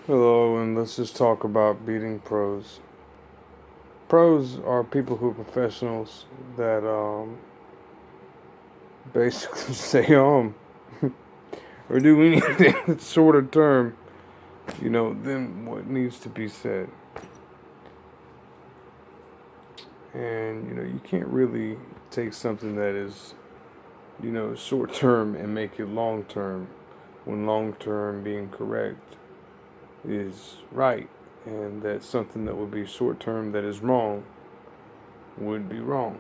Hello, and let's just talk about beating pros. Pros are people who are professionals that basically say or do anything that's shorter term, than what needs to be said. And you can't really take something that is short term and make it long term when long term being correct is right, and that something that would be short term that is wrong would be wrong.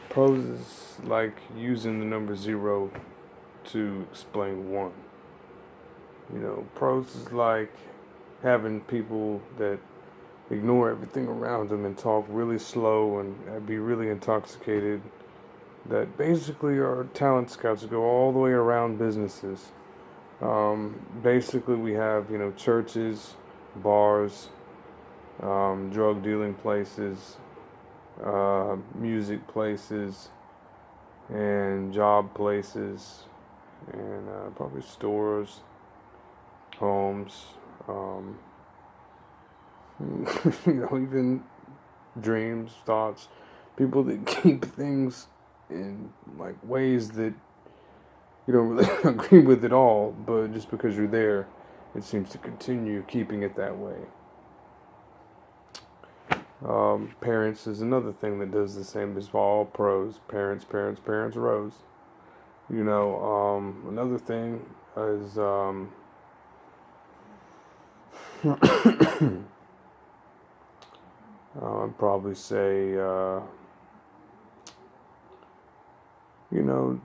Prose is like using the number zero to explain one. Prose is like having people that ignore everything around them and talk really slow and be really intoxicated. That basically are talent scouts that go all the way around businesses. Basically, we have churches, bars, drug dealing places, music places, and job places, and probably stores, homes, um, even dreams, thoughts. People that keep things in like ways that you don't really agree with at all, but just because you're there, it seems to continue keeping it that way. Parents is another thing that does the same as all pros. Parents, rows. Another thing is I'd probably say,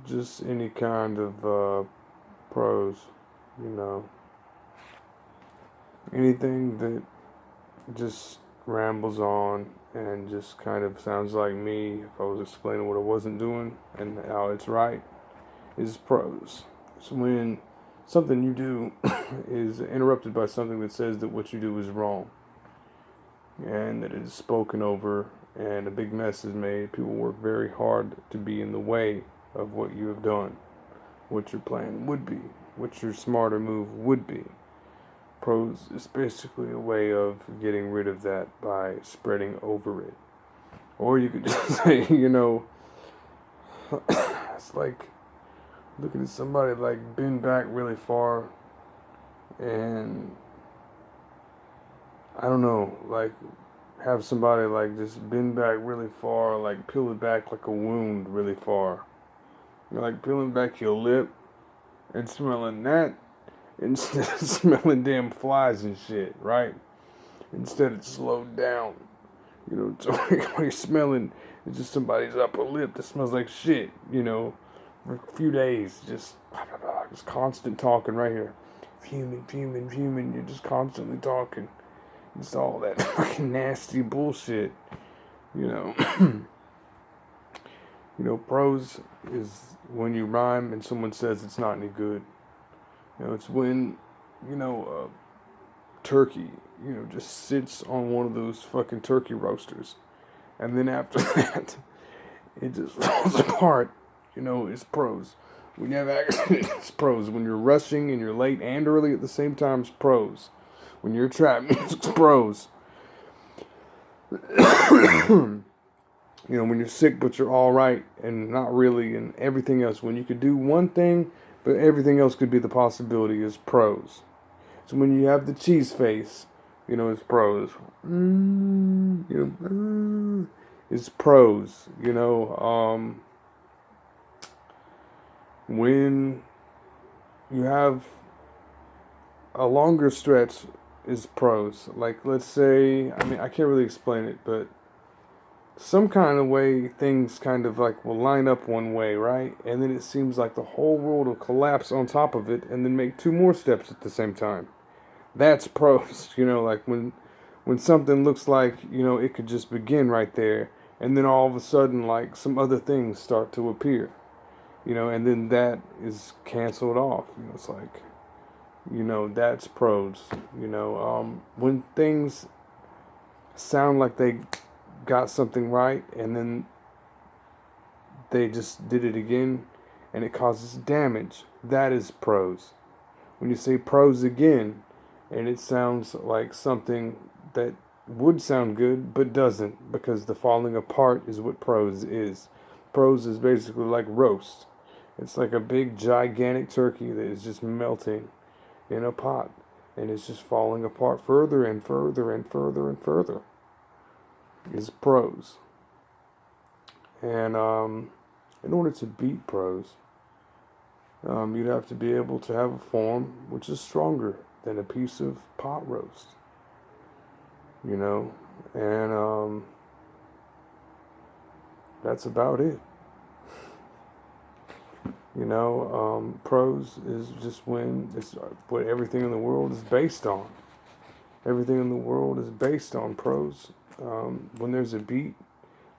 just any kind of pros, you know, anything that just rambles on and just kind of sounds like me if I was explaining what I wasn't doing and how it's right is prose. It's when something you do is interrupted by something that says that what you do is wrong and that it is spoken over and a big mess is made. People work very hard to be in the way of what you have done, what your plan would be, what your smarter move would be. Prose is basically a way of getting rid of that by spreading over it. Or you could just say, it's like looking at somebody like bend back really far and I don't know, like have somebody like just bend back really far, like peel it back like a wound really far. Like peeling back your lip and smelling that instead of smelling damn flies and shit, right? Instead it's slowed down. So what you're smelling is just somebody's upper lip that smells like shit, for a few days, just constant talking right here. Fuming, you're just constantly talking. It's all that fucking nasty bullshit, you know. Prose is when you rhyme and someone says it's not any good. It's when, turkey, just sits on one of those fucking turkey roasters. And then after that, it just falls apart. It's prose. When you have accident, it's prose. When you're rushing and you're late and early at the same time, it's prose. When you're trapped, it's prose. When you're sick but you're all right and not really and everything else. When you could do one thing but everything else could be the possibility is prose. So when you have the cheese face, it's prose. It's prose. When you have a longer stretch is prose. Like let's say, I can't really explain it, but some kind of way things kind of like will line up one way, right? And then it seems like the whole world will collapse on top of it and then make two more steps at the same time. That's prose, like when something looks like, it could just begin right there and then all of a sudden like some other things start to appear. And then that is canceled off. It's like, that's prose. When things sound like they got something right and then they just did it again and it causes damage. That is prose. when you say prose again, and it sounds like something that would sound good but doesn't, because the falling apart is what prose is. Prose is basically like roast. It's like a big gigantic turkey that is just melting in a pot, and it's just falling apart further and further and further and further. Is prose. And in order to beat prose, you'd have to be able to have a form which is stronger than a piece of pot roast, you know, and that's about it. Prose is just when it's what everything in the world is based on. Everything in the world is based on prose. When there's a beat,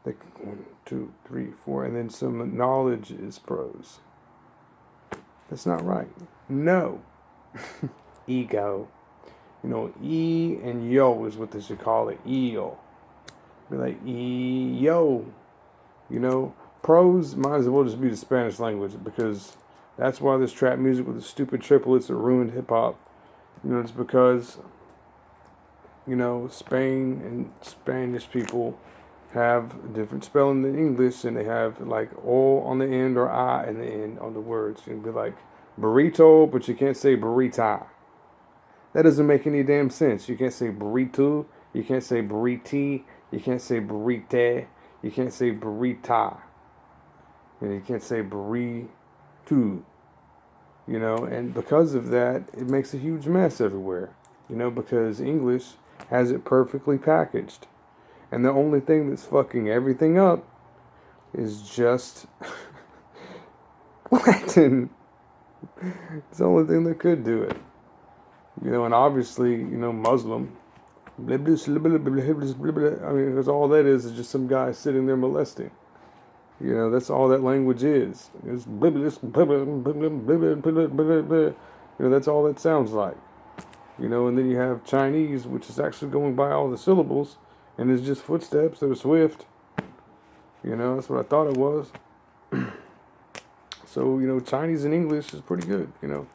like 1, 2, 3, 4, and then some knowledge is prose. That's not right. No. Ego. E and yo is what they should call it. Eo. Be like, yo. Prose might as well just be the Spanish language, because that's why there's trap music with the stupid triplets that ruined hip hop. It's because, Spain and Spanish people have different spelling than English, and they have like O on the end or I in the end on the words. You'd be like burrito, but you can't say burrita. That doesn't make any damn sense. You can't say burrito, you can't say burriti, you can't say burrite, you can't say burrita, and you can't say burritu. And because of that, it makes a huge mess everywhere. Because English has it perfectly packaged. And the only thing that's fucking everything up is just Latin. It's the only thing that could do it. And obviously, Muslim. I mean, because all that is just some guy sitting there molesting. That's all that language is. It's that's all that sounds like. And then you have Chinese, which is actually going by all the syllables, and it's just footsteps that are swift. That's what I thought it was. So, Chinese and English is pretty good, And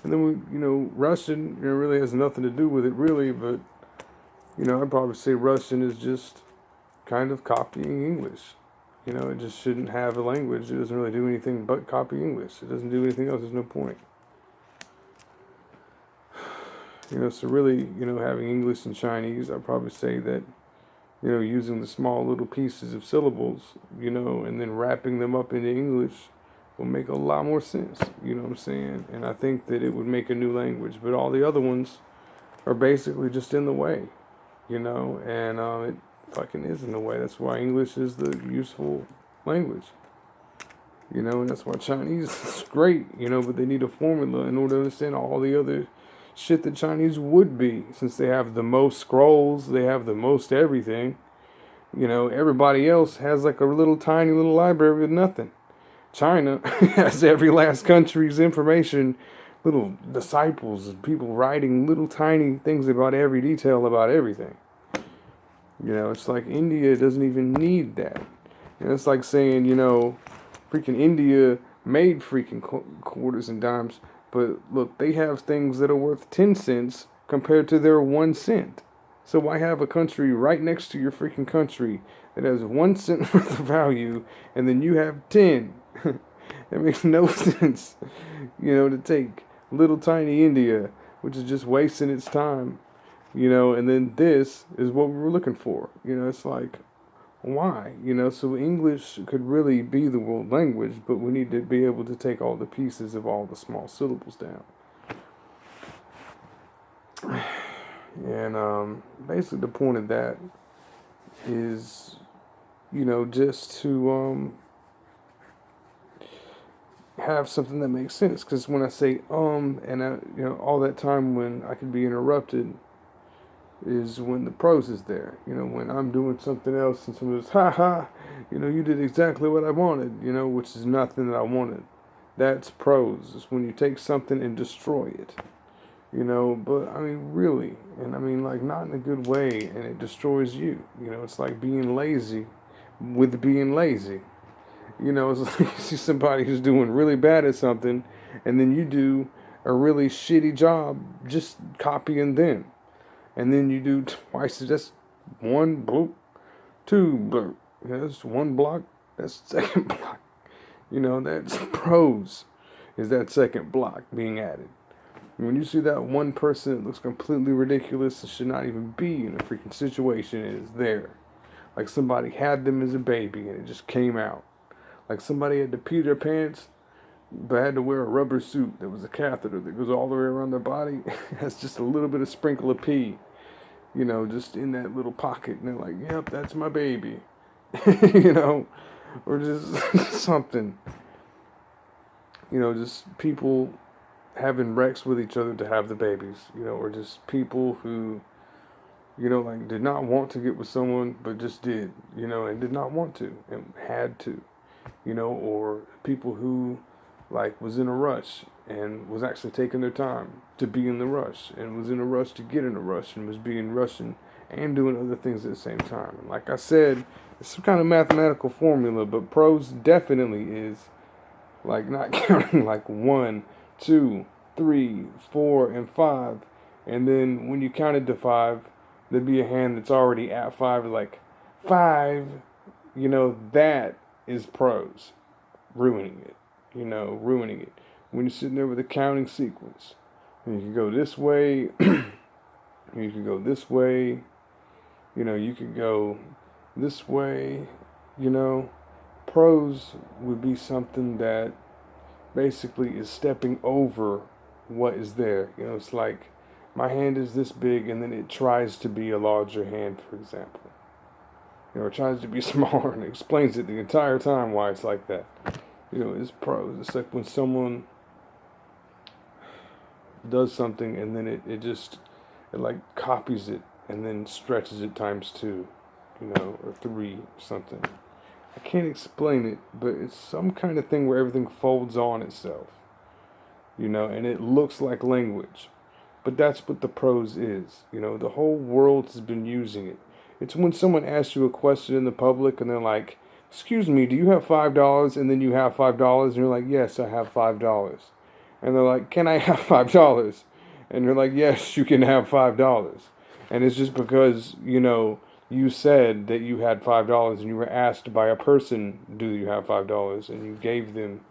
then, Russian, really has nothing to do with it, really, but, I'd probably say Russian is just kind of copying English. It just shouldn't have a language. It doesn't really do anything but copy English. It doesn't do anything else. There's no point. So really, having English and Chinese, I'd probably say that, using the small little pieces of syllables, and then wrapping them up into English will make a lot more sense. You know what I'm saying? And I think that it would make a new language. But all the other ones are basically just in the way, and it fucking is in the way. That's why English is the useful language. And that's why Chinese is great, but they need a formula in order to understand all the other shit that Chinese would be, since they have the most scrolls, they have the most everything. Everybody else has like a little tiny little library with nothing. China has every last country's information, little disciples and people writing little tiny things about every detail about everything. It's like India doesn't even need that. It's like saying, freaking India made freaking quarters and dimes. But look, they have things that are worth 10 cents compared to their 1 cent. So why have a country right next to your freaking country that has 1 cent worth of value, and then you have 10? It makes no sense, to take little tiny India, which is just wasting its time, and then this is what we were looking for. It's like, why? So English could really be the world language, but we need to be able to take all the pieces of all the small syllables down. And basically the point of that is, just to have something that makes sense. Because when I say and all that time when I could be interrupted is when the prose is there. When I'm doing something else and someone goes, ha ha, you did exactly what I wanted, which is nothing that I wanted. That's prose. It's when you take something and destroy it. But I mean, really, and I mean, like, not in a good way, and it destroys you. It's like being lazy with being lazy. It's like you see somebody who's doing really bad at something, and then you do a really shitty job just copying them. And then you do twice, that's one bloop, two bloop. That's one block, that's second block. That's prose, is that second block being added. When you see that one person that looks completely ridiculous and should not even be in a freaking situation, it is there. Like somebody had them as a baby and it just came out. Like somebody had to pee their pants but had to wear a rubber suit that was a catheter that goes all the way around their body. Has just a little bit of sprinkle of pee, just in that little pocket. And they're like, yep, that's my baby. Or just something. Just people having wrecks with each other to have the babies, or just people who, like did not want to get with someone, but just did, and did not want to and had to, or people who like was in a rush and was actually taking their time to be in the rush and was in a rush to get in a rush and was being rushing and doing other things at the same time. And like I said, it's some kind of mathematical formula, but prose definitely is like not counting like 1, 2, 3, 4, and 5. And then when you counted to 5, there'd be a hand that's already at 5, like 5, that is prose. Ruining it. Ruining it. When you're sitting there with a counting sequence, and you can go this way, you can go this way, you could go this way, prose would be something that basically is stepping over what is there. It's like my hand is this big and then it tries to be a larger hand, for example. It tries to be smaller and explains it the entire time why it's like that. It's prose. It's like when someone does something and then it like copies it and then stretches it times 2, or 3 or something. I can't explain it, but it's some kind of thing where everything folds on itself, and it looks like language. But that's what the prose is. The whole world has been using it. It's when someone asks you a question in the public and they're like, excuse me, do you have $5? And then you have $5 and you're like, yes, I have $5. And they're like, can I have $5? And you're like, yes, you can have $5. And it's just because, you said that you had $5 and you were asked by a person, do you have $5? And you gave them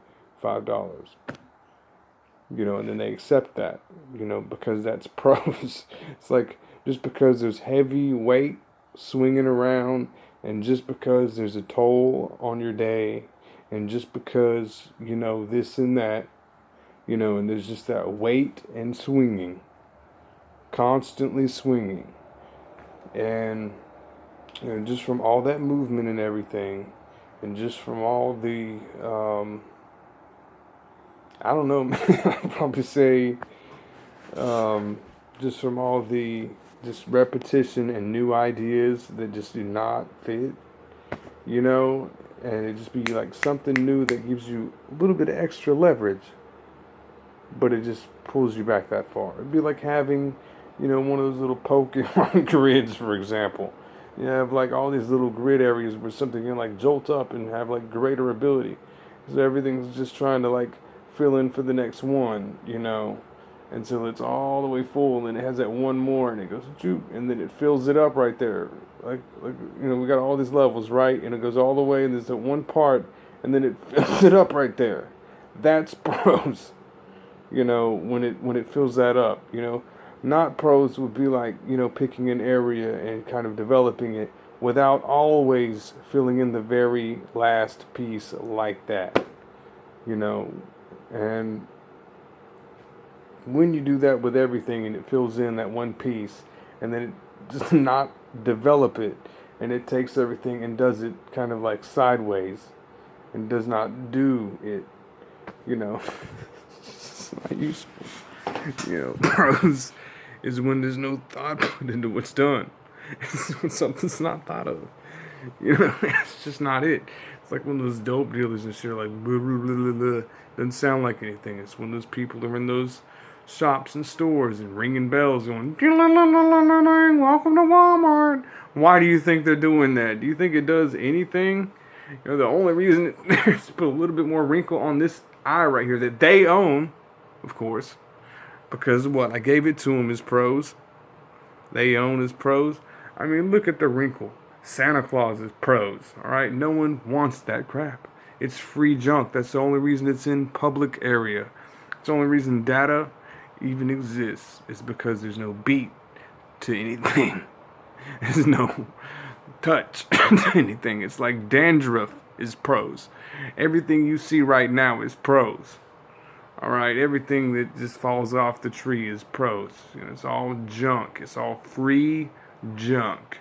$5. And then they accept that, because that's prose. It's like just because there's heavy weight swinging around, and just because there's a toll on your day, and just because, this and that, and there's just that weight and swinging, constantly swinging. And just from all that movement and everything, and just from all the, I don't know, I'd probably say, just from all the just repetition and new ideas that just do not fit, and it just be like something new that gives you a little bit of extra leverage, but it just pulls you back that far. It'd be like having, one of those little Pokemon grids, for example. You have like all these little grid areas where something can like jolt up and have like greater ability. So everything's just trying to like fill in for the next one, until it's all the way full, and it has that one more, and it goes, and then it fills it up right there. Like we got all these levels, right? And it goes all the way, and there's that one part, and then it fills it up right there. That's prose, when it fills that up, Not prose would be like, picking an area and kind of developing it without always filling in the very last piece like that, and when you do that with everything and it fills in that one piece and then it does not develop it and it takes everything and does it kind of like sideways and does not do it, it's not useful. Prose is when there's no thought put into what's done. It's when something's not thought of. It's just not it. It's like one of those dope dealers and shit, like, blah, blah, blah, blah, blah. Doesn't sound like anything. It's when those people are in those shops and stores and ringing bells going, welcome to Walmart. Why do you think they're doing that? Do you think it does anything? The only reason is to put a little bit more wrinkle on this eye right here that they own, of course. Because what? I gave it to them as prose. They own as prose. I mean, look at the wrinkle. Santa Claus is prose. All right, no one wants that crap. It's free junk. That's the only reason it's in public area. It's the only reason data even exists. Is because there's no beat to anything. There's no touch to anything. It's like dandruff is prose. Everything you see right now is prose. All right, everything that just falls off the tree is prose. You know, it's all junk. It's all free junk.